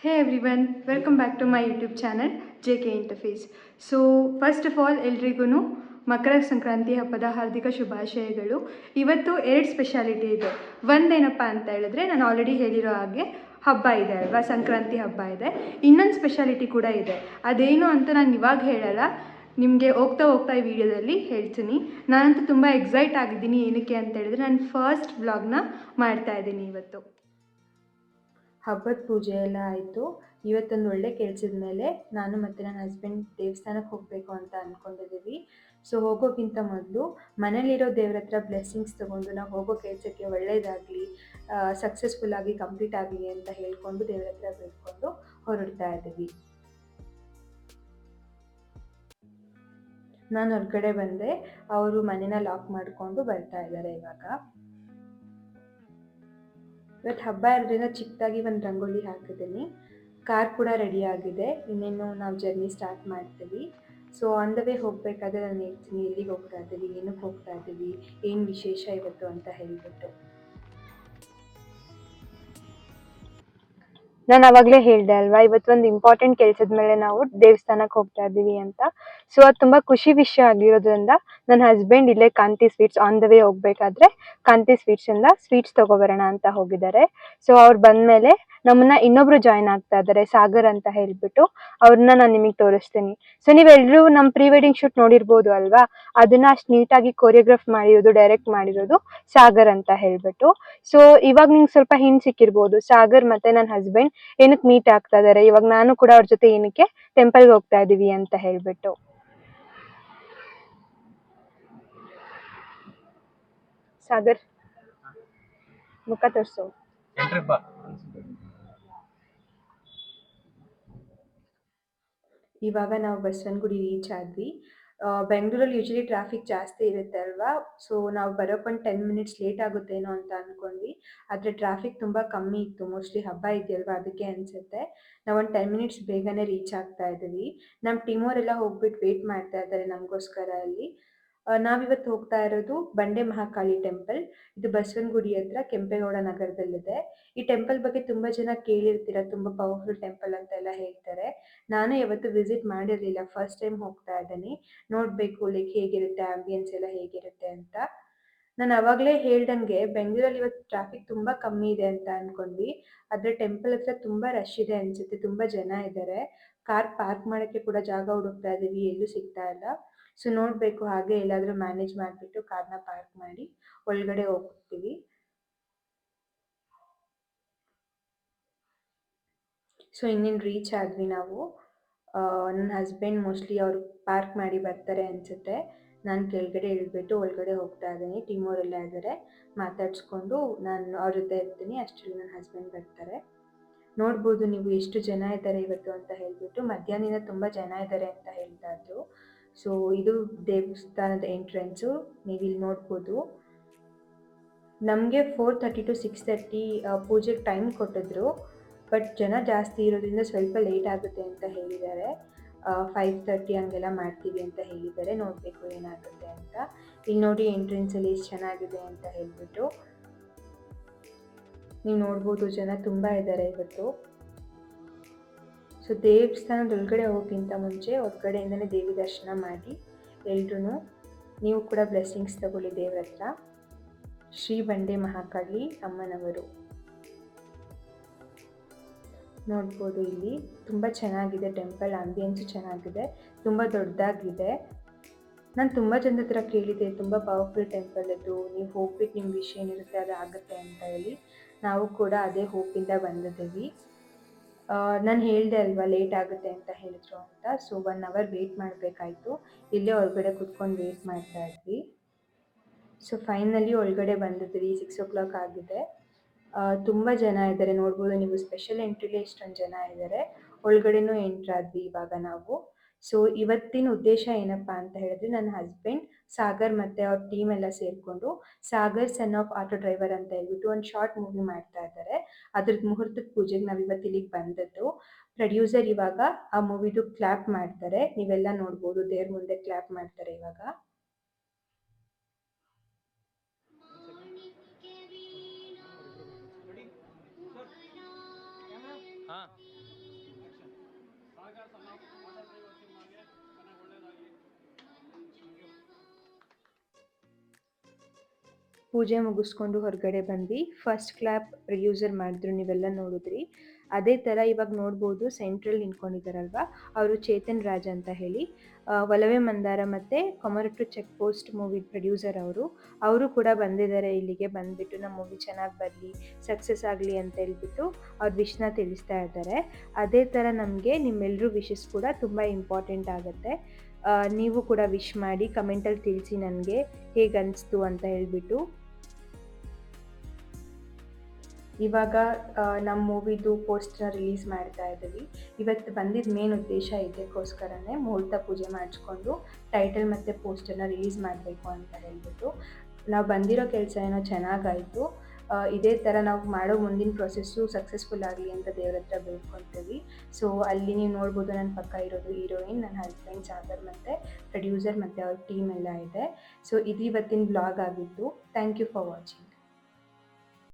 Hey everyone, welcome back to my YouTube channel JK Interface. So first of all ಎಲ್ರಿಗೂ ಮಕರ ಸಂಕ್ರಾಂತಿ ಹಬ್ಬದ ಹಾರ್ದಿಕ ಶುಭಾಶಯಗಳು. ಇವತ್ತು ಎರಡು ಸ್ಪೆಷಾಲಿಟಿ ಇದೆ. ಒಂದೇನಪ್ಪ ಅಂತ ಹೇಳಿದ್ರೆ ನಾನು ಆಲ್ರೆಡಿ ಹೇಳಿರೋ ಹಾಗೆ ಹಬ್ಬ ಇದೆ ಅಲ್ವಾ, ಸಂಕ್ರಾಂತಿ ಹಬ್ಬ ಇದೆ. ಇನ್ನೊಂದು ಸ್ಪೆಷಾಲಿಟಿ ಕೂಡ ಇದೆ. ಅದೇನು ಅಂತ ನಾನು ಇವಾಗ ಹೇಳಲ್ಲ, ನಿಮಗೆ ಹೋಗ್ತಾ ಹೋಗ್ತಾ ಈ ವಿಡಿಯೋದಲ್ಲಿ ಹೇಳ್ತೀನಿ. ನಾನಂತೂ ತುಂಬ ಎಕ್ಸೈಟ್ ಆಗಿದ್ದೀನಿ. ಏನಕ್ಕೆ ಅಂತ ಹೇಳಿದ್ರೆ ನಾನು ಫಸ್ಟ್ ವ್ಲಾಗ್ನ ಮಾಡ್ತಾ ಇದ್ದೀನಿ ಇವತ್ತು. ಹಬ್ಬದ ಪೂಜೆ ಎಲ್ಲ ಆಯಿತು. ಇವತ್ತೊಂದು ಒಳ್ಳೆ ಕೆಲಸದ ಮೇಲೆ ನಾನು ಮತ್ತು ನನ್ನ ಹಸ್ಬೆಂಡ್ ದೇವಸ್ಥಾನಕ್ಕೆ ಹೋಗಬೇಕು ಅಂತ ಅಂದ್ಕೊಂಡಿದ್ದೀವಿ. ಸೊ ಹೋಗೋಕ್ಕಿಂತ ಮೊದಲು ಮನೇಲಿರೋ ದೇವ್ರ ಹತ್ರ ಬ್ಲೆಸ್ಸಿಂಗ್ಸ್ ತೊಗೊಂಡು ನಾವು ಹೋಗೋ ಕೆಲಸಕ್ಕೆ ಒಳ್ಳೆಯದಾಗಲಿ, ಸಕ್ಸಸ್ಫುಲ್ಲಾಗಿ ಕಂಪ್ಲೀಟ್ ಆಗಲಿ ಅಂತ ಹೇಳ್ಕೊಂಡು ದೇವ್ರ ಹತ್ರ ಬೇಡ್ಕೊಂಡು ಹೊರಡ್ತಾ ಇದ್ದೀವಿ. ನಾನು ಹೊರಗಡೆ ಬಂದೆ, ಅವರು ಮನೇನ ಲಾಕ್ ಮಾಡಿಕೊಂಡು ಬರ್ತಾ ಇದ್ದಾರೆ ಇವಾಗ. ಇವತ್ತು ಹಬ್ಬ ಇರೋದ್ರಿಂದ ಚಿಕ್ಕದಾಗಿ ಒಂದು ರಂಗೋಲಿ ಹಾಕಿದ್ದೀನಿ. ಕಾರ್ ಕೂಡ ರೆಡಿ ಆಗಿದೆ, ಇನ್ನೇನು ನಾವು ಜರ್ನಿ ಸ್ಟಾರ್ಟ್ ಮಾಡ್ತೀವಿ. ಸೊ ಆನ್ ದ ವೇ ಹೋಗಬೇಕಾದ್ರೆ ನಾನು ಹೇಳ್ತೀನಿ ಎಲ್ಲಿಗೆ ಹೋಗ್ತಾ ಇದ್ದೀವಿ, ಏನಕ್ಕೆ ಹೋಗ್ತಾ ಇದ್ದೀವಿ, ಏನು ವಿಶೇಷ ಇವತ್ತು ಅಂತ ಹೇಳಿಬಿಟ್ಟು. ನಾನು ಅವಾಗಲೇ ಹೇಳಿದೆ ಅಲ್ವಾ, ಇವತ್ತೊಂದು ಇಂಪಾರ್ಟೆಂಟ್ ಕೆಲಸದ ಮೇಲೆ ನಾವು ದೇವಸ್ಥಾನಕ್ಕೆ ಹೋಗ್ತಾ ಇದ್ದೀವಿ ಅಂತ. ಸೊ ಅದು ತುಂಬ ಖುಷಿ ವಿಷಯ ಆಗಿರೋದ್ರಿಂದ ನನ್ನ ಹಸ್ಬೆಂಡ್ ಇಲ್ಲೇ ಕಾಂತಿ ಸ್ವೀಟ್ಸ್ ಆನ್ ದ ವೇ ಹೋಗ್ಬೇಕಾದ್ರೆ ಕಾಂತಿ ಸ್ವೀಟ್ಸಿಂದ ಸ್ವೀಟ್ಸ್ ತೊಗೊಬರೋಣ ಅಂತ ಹೋಗಿದ್ದಾರೆ. ಸೊ ಅವ್ರು ಬಂದಮೇಲೆ ನಮ್ಮನ್ನ ಇನ್ನೊಬ್ರು ಜಾಯ್ನ್ ಆಗ್ತಾ ಇದ್ದಾರೆ, ಸಾಗರ್ ಅಂತ ಹೇಳ್ಬಿಟ್ಟು. ಅವ್ರನ್ನ ನಾನು ನಿಮಗೆ ತೋರಿಸ್ತೀನಿ. ಸೊ ನೀವೆಲ್ಲರೂ ನಮ್ಮ ಪ್ರೀ ವೆಡ್ಡಿಂಗ್ ಶೂಟ್ ನೋಡಿರ್ಬೋದು ಅಲ್ವಾ, ಅದನ್ನ ಅಷ್ಟು ನೀಟಾಗಿ ಕೊರಿಯೋಗ್ರಾಫ್ ಮಾಡಿರೋದು, ಡೈರೆಕ್ಟ್ ಮಾಡಿರೋದು ಸಾಗರ್ ಅಂತ ಹೇಳ್ಬಿಟ್ಟು. ಸೊ ಇವಾಗ ನಿಂಗೆ ಸ್ವಲ್ಪ ಹಿಂಟ್ ಸಿಕ್ಕಿರ್ಬೋದು, ಸಾಗರ್ ಮತ್ತೆ ನನ್ನ ಹಸ್ಬೆಂಡ್ ಏನಕ್ಕೆ ಮೀಟ್ ಆಗ್ತಾ ಇದಾರೆ, ಇವಾಗ ನಾನು ಕೂಡ ಅವ್ರ ಜೊತೆ ಏನಕ್ಕೆ ಟೆಂಪಲ್ಗೆ ಹೋಗ್ತಾ ಇದೀವಿ ಅಂತ ಹೇಳ್ಬಿಟ್ಟು. ಸಾಗರ್ ಮುಖ ತೋರ್ಸು. ಇವಾಗ ನಾವು ಬಸವನಗುಡಿ ರೀಚ್ ಆದ್ವಿ. ಬೆಂಗಳೂರಲ್ಲಿ ಯೂಶಲಿ ಟ್ರಾಫಿಕ್ ಜಾಸ್ತಿ ಇರುತ್ತೆ ಅಲ್ವಾ, ಸೊ ನಾವು ಬರೋಕ್ಕೊಂದು 10 ಮಿನಿಟ್ಸ್ ಲೇಟ್ ಆಗುತ್ತೇನೋ ಅಂತ ಅಂದ್ಕೊಂಡ್ವಿ. ಆದರೆ ಟ್ರಾಫಿಕ್ ತುಂಬ ಕಮ್ಮಿ ಇತ್ತು, ಮೋಸ್ಟ್ಲಿ ಹಬ್ಬ ಇದೆಯಲ್ವಾ ಅದಕ್ಕೆ ಅನಿಸುತ್ತೆ. ನಾವೊಂದು 10 ಮಿನಿಟ್ಸ್ ಬೇಗನೆ ರೀಚ್ ಆಗ್ತಾ ಇದ್ದೀವಿ. ನಮ್ಮ ಟೀಮವರೆಲ್ಲ ಹೋಗ್ಬಿಟ್ಟು ವೇಟ್ ಮಾಡ್ತಾ ಇದ್ದಾರೆ ನಮಗೋಸ್ಕರ ಅಲ್ಲಿ. ನಾವಿವತ್ತು ಹೋಗ್ತಾ ಇರೋದು ಬಂಡೆ ಮಹಾಕಾಳಿ ಟೆಂಪಲ್. ಇದು ಬಸವನಗುಡಿ ಹತ್ರ ಕೆಂಪೇಗೌಡ ನಗರದಲ್ಲಿದೆ. ಈ ಟೆಂಪಲ್ ಬಗ್ಗೆ ತುಂಬ ಜನ ಕೇಳಿರ್ತೀರ, ತುಂಬ ಪವರ್ಫುಲ್ ಟೆಂಪಲ್ ಅಂತೆಲ್ಲ ಹೇಳ್ತಾರೆ. ನಾನು ಯಾವತ್ತೂ ವಿಸಿಟ್ ಮಾಡಿರಲಿಲ್ಲ, ಫಸ್ಟ್ ಟೈಮ್ ಹೋಗ್ತಾ ಇದ್ದೀನಿ. ನೋಡಬೇಕು ಲೈಕ್ ಹೇಗಿರುತ್ತೆ, ಆಂಬಿಯನ್ಸ್ ಎಲ್ಲ ಹೇಗಿರುತ್ತೆ ಅಂತ. ನಾನು ಅವಾಗಲೇ ಹೇಳ್ದಂಗೆ ಬೆಂಗಳೂರಲ್ಲಿ ಇವತ್ತು ಟ್ರಾಫಿಕ್ ತುಂಬ ಕಮ್ಮಿ ಇದೆ ಅಂತ ಅಂದ್ಕೊಂಡ್ವಿ. ಆದರೆ ಟೆಂಪಲ್ ಹತ್ರ ತುಂಬ ರಶ್ ಇದೆ ಅನಿಸುತ್ತೆ, ತುಂಬ ಜನ ಇದ್ದಾರೆ. ಕಾರ್ ಪಾರ್ಕ್ ಮಾಡೋಕ್ಕೆ ಕೂಡ ಜಾಗ ಹುಡುಕ್ತಾ ಇದ್ದೀವಿ, ಎಲ್ಲೂ ಸಿಗ್ತಾ ಇಲ್ಲ. ಸೊ ನೋಡಬೇಕು, ಹಾಗೆ ಎಲ್ಲಾದರೂ ಮ್ಯಾನೇಜ್ ಮಾಡಿಬಿಟ್ಟು ಕಾರ್ನ ಪಾರ್ಕ್ ಮಾಡಿ ಒಳಗಡೆ ಹೋಗ್ತೀವಿ. ಸೊ ಇನ್ನೇನು ರೀಚ್ ಆದ್ವಿ ನಾವು. ನನ್ನ ಹಸ್ಬೆಂಡ್ ಮೋಸ್ಟ್ಲಿ ಅವರು ಪಾರ್ಕ್ ಮಾಡಿ ಬರ್ತಾರೆ ಅನಿಸುತ್ತೆ. ನಾನು ಕೆಳಗಡೆ ಇಳಿದ್ಬಿಟ್ಟು ಒಳಗಡೆ ಹೋಗ್ತಾ ಇದ್ದೀನಿ. ಟೀಮವರೆಲ್ಲ ಇದ್ದಾರೆ, ಮಾತಾಡಿಸ್ಕೊಂಡು ನಾನು ಅವ್ರ ಜೊತೆ ಇರ್ತೀನಿ. ಅಷ್ಟರಲ್ಲಿ ನನ್ನ ಹಸ್ಬೆಂಡ್ ಬರ್ತಾರೆ. ನೋಡ್ಬೋದು ನೀವು ಎಷ್ಟು ಜನ ಇದ್ದಾರೆ ಇವತ್ತು ಅಂತ ಹೇಳ್ಬಿಟ್ಟು. ಮಧ್ಯಾಹ್ನದಿಂದ ತುಂಬ ಜನ ಇದ್ದಾರೆ ಅಂತ ಹೇಳ್ತಾ ಇದ್ರು. ಸೊ ಇದು ದೇವಸ್ಥಾನದ ಎಂಟ್ರೆನ್ಸು, ನೀವಿಲ್ಲಿ ನೋಡ್ಬೋದು. ನಮಗೆ 4:30 to 6:30 ಪೂಜೆಗೆ ಟೈಮ್ ಕೊಟ್ಟಿದ್ರು. ಬಟ್ ಜನ ಜಾಸ್ತಿ ಇರೋದ್ರಿಂದ ಸ್ವಲ್ಪ ಲೇಟ್ ಆಗುತ್ತೆ ಅಂತ ಹೇಳಿದ್ದಾರೆ. 5:30 ಹಂಗೆಲ್ಲ ಮಾಡ್ತೀವಿ ಅಂತ ಹೇಳಿದ್ದಾರೆ. ನೋಡಬೇಕು ಏನಾಗುತ್ತೆ ಅಂತ. ಇಲ್ಲಿ ನೋಡಿ ಎಂಟ್ರೆನ್ಸಲ್ಲಿ ಎಷ್ಟು ಚೆನ್ನಾಗಿದೆ ಅಂತ ಹೇಳ್ಬಿಟ್ಟು. ನೀವು ನೋಡ್ಬೋದು ಜನ ತುಂಬ ಇದ್ದಾರೆ ಇವತ್ತು. ಸೊ ದೇವಸ್ಥಾನದ ಒಳಗಡೆ ಹೋಗೋಕ್ಕಿಂತ ಮುಂಚೆ ಹೊರಗಡೆಯಿಂದನೇ ದೇವಿ ದರ್ಶನ ಮಾಡಿ ಎಲ್ರೂ ನೀವು ಕೂಡ ಬ್ಲೆಸ್ಸಿಂಗ್ಸ್ ತಗೊಳ್ಳಿ ದೇವ್ರ ಹತ್ರ. ಶ್ರೀ ಬಂಡೆ ಮಹಾಕಾಳಿ ಅಮ್ಮನವರು ನೋಡ್ಬೋದು. ಇಲ್ಲಿ ತುಂಬ ಚೆನ್ನಾಗಿದೆ ಟೆಂಪಲ್, ಆಂಬಿಯನ್ಸು ಚೆನ್ನಾಗಿದೆ, ತುಂಬ ದೊಡ್ಡದಾಗಿದೆ. ನಾನು ತುಂಬ ಜನದ ಹತ್ರ ಕೇಳಿದೆ, ತುಂಬ ಪವರ್ಫುಲ್ ಟೆಂಪಲ್ ಅದು, ನೀವು ಹೋಗ್ಬಿಟ್ಟು ನಿಮ್ಮ ವಿಷಯ ಏನಿರುತ್ತೆ ಅದು ಆಗುತ್ತೆ ಅಂತ ಹೇಳಿ. ನಾವು ಕೂಡ ಅದೇ ಹೋಪಿಂದ ಬಂದಿದ್ದೀವಿ. ನಾನು ಹೇಳಿದೆ ಅಲ್ವಾ ಲೇಟ್ ಆಗುತ್ತೆ ಅಂತ ಹೇಳಿದ್ರು ಅಂತ. ಸೊ 1 ಅವರ್ ವೇಟ್ ಮಾಡಬೇಕಾಯ್ತು. ಇಲ್ಲೇ ಹೊರಗಡೆ ಕೂತ್ಕೊಂಡು ವೇಟ್ ಮಾಡ್ತಾ ಇದ್ವಿ. ಸೊ ಫೈನಲಿ ಒಳಗಡೆ ಬಂದಿದ್ವಿ. 6 o'clock ಆಗಿದೆ. ತುಂಬ ಜನ ಇದ್ದಾರೆ, ನೋಡ್ಬೋದು ನೀವು. ಸ್ಪೆಷಲ್ ಎಂಟ್ರಿಲಿ ಎಷ್ಟೊಂದು ಜನ ಇದ್ದಾರೆ. ಒಳಗಡೆನೂ ಎಂಟ್ರಾದ್ವಿ ಇವಾಗ ನಾವು. ಸೊ ಇವತ್ತಿನ ಉದ್ದೇಶ ಏನಪ್ಪ ಅಂತ ಹೇಳಿದ್ರೆ, ನನ್ನ ಹಸ್ಬೆಂಡ್ ಸಾಗರ್ ಮತ್ತು ಅವ್ರ ಟೀಮ್ ಎಲ್ಲ ಸೇರಿಕೊಂಡು Sagar son of auto driver ಅಂತ ಹೇಳ್ಬಿಟ್ಟು ಒಂದು ಶಾರ್ಟ್ ಮೂವಿ ಮಾಡ್ತಾ ಇದ್ದಾರೆ. ಅದ್ರದ್ದು ಮುಹೂರ್ತದ ಪೂಜೆಗೆ ನಾವು ಇವತ್ತು ಇಲ್ಲಿಗೆ ಬಂದದ್ದು. ಪ್ರೊಡ್ಯೂಸರ್ ಇವಾಗ ಆ ಮೂವಿದು ಕ್ಲಾಪ್ ಮಾಡ್ತಾರೆ, ನೀವೆಲ್ಲ ನೋಡ್ಬೋದು. ದೇವ್ರ ಮುಂದೆ ಕ್ಲಾಪ್ ಮಾಡ್ತಾರೆ ಇವಾಗ. ಪೂಜೆ ಮುಗಿಸ್ಕೊಂಡು ಹೊರಗಡೆ ಬಂದ್ವಿ. ಫಸ್ಟ್ ಕ್ಲಾಪ್ ಪ್ರೊಡ್ಯೂಸರ್ ಮಾಡಿದ್ರು, ನೀವೆಲ್ಲ ನೋಡಿದ್ರಿ. ಅದೇ ಥರ ಇವಾಗ ನೋಡ್ಬೋದು ಸೆಂಟ್ರಲ್ಲಿ ನಿಂತ್ಕೊಂಡಿದ್ದಾರಲ್ವ, ಅವರು ಚೇತನ್ ರಾಜ್ ಅಂತ ಹೇಳಿ. ಒಲವೇ ಮಂದಾರ ಮತ್ತು ಕೊಮರಟ್ಟು ಚೆಕ್ ಪೋಸ್ಟ್ ಮೂವಿ ಪ್ರೊಡ್ಯೂಸರ್ ಅವರು. ಅವರು ಕೂಡ ಬಂದಿದ್ದಾರೆ ಇಲ್ಲಿಗೆ. ಬಂದುಬಿಟ್ಟು ನಮ್ಮ ಮೂವಿ ಚೆನ್ನಾಗಿ ಬರಲಿ, ಸಕ್ಸಸ್ ಆಗಲಿ ಅಂತ ಹೇಳ್ಬಿಟ್ಟು ಅವ್ರ ವಿಶ್ನ ತಿಳಿಸ್ತಾ ಇದ್ದಾರೆ. ಅದೇ ಥರ ನಮಗೆ ನಿಮ್ಮೆಲ್ಲರೂ ವಿಶಸ್ ಕೂಡ ತುಂಬ ಇಂಪಾರ್ಟೆಂಟ್ ಆಗುತ್ತೆ. ನೀವು ಕೂಡ ವಿಶ್ ಮಾಡಿ ಕಮೆಂಟಲ್ಲಿ ತಿಳಿಸಿ ನನಗೆ ಹೇಗೆ ಅನಿಸ್ತು ಅಂತ ಹೇಳ್ಬಿಟ್ಟು. ಇವಾಗ ನಮ್ಮ ಮೂವಿದು ಪೋಸ್ಟರ್ನ ರಿಲೀಸ್ ಮಾಡ್ತಾ ಇದ್ದೀವಿ. ಇವತ್ತು ಬಂದಿದ್ದ ಮೇನ್ ಉದ್ದೇಶ ಇದಕ್ಕೋಸ್ಕರನೇ, ಮುಹೂರ್ತ ಪೂಜೆ ಮಾಡಿಸ್ಕೊಂಡು ಟೈಟಲ್ ಮತ್ತು ಪೋಸ್ಟರ್ನ ರಿಲೀಸ್ ಮಾಡಬೇಕು ಅಂತ ಹೇಳ್ಬಿಟ್ಟು. ನಾವು ಬಂದಿರೋ ಕೆಲಸ ಏನೋ ಚೆನ್ನಾಗಾಯಿತು. ಇದೇ ಥರ ನಾವು ಮಾಡೋ ಮುಂದಿನ ಪ್ರೊಸೆಸ್ಸು ಸಕ್ಸಸ್ಫುಲ್ ಆಗಲಿ ಅಂತ ದೇವ್ರ ಹತ್ರ ಬೇಡ್ಕೊತೀವಿ. ಸೊ ಅಲ್ಲಿ ನೀವು ನೋಡ್ಬೋದು, ನನ್ನ ಪಕ್ಕ ಇರೋದು ಹೀರೋಯಿನ್, ನನ್ನ ಹಸ್ಬೆಂಡ್ ಸಾಗರ್ ಮತ್ತು ಪ್ರೊಡ್ಯೂಸರ್ ಮತ್ತು ಅವ್ರ ಟೀಮ್ ಎಲ್ಲ ಇದೆ. ಸೊ ಇದು ಇವತ್ತಿನ ಬ್ಲಾಗ್ ಆಗಿತ್ತು. Thank you for watching.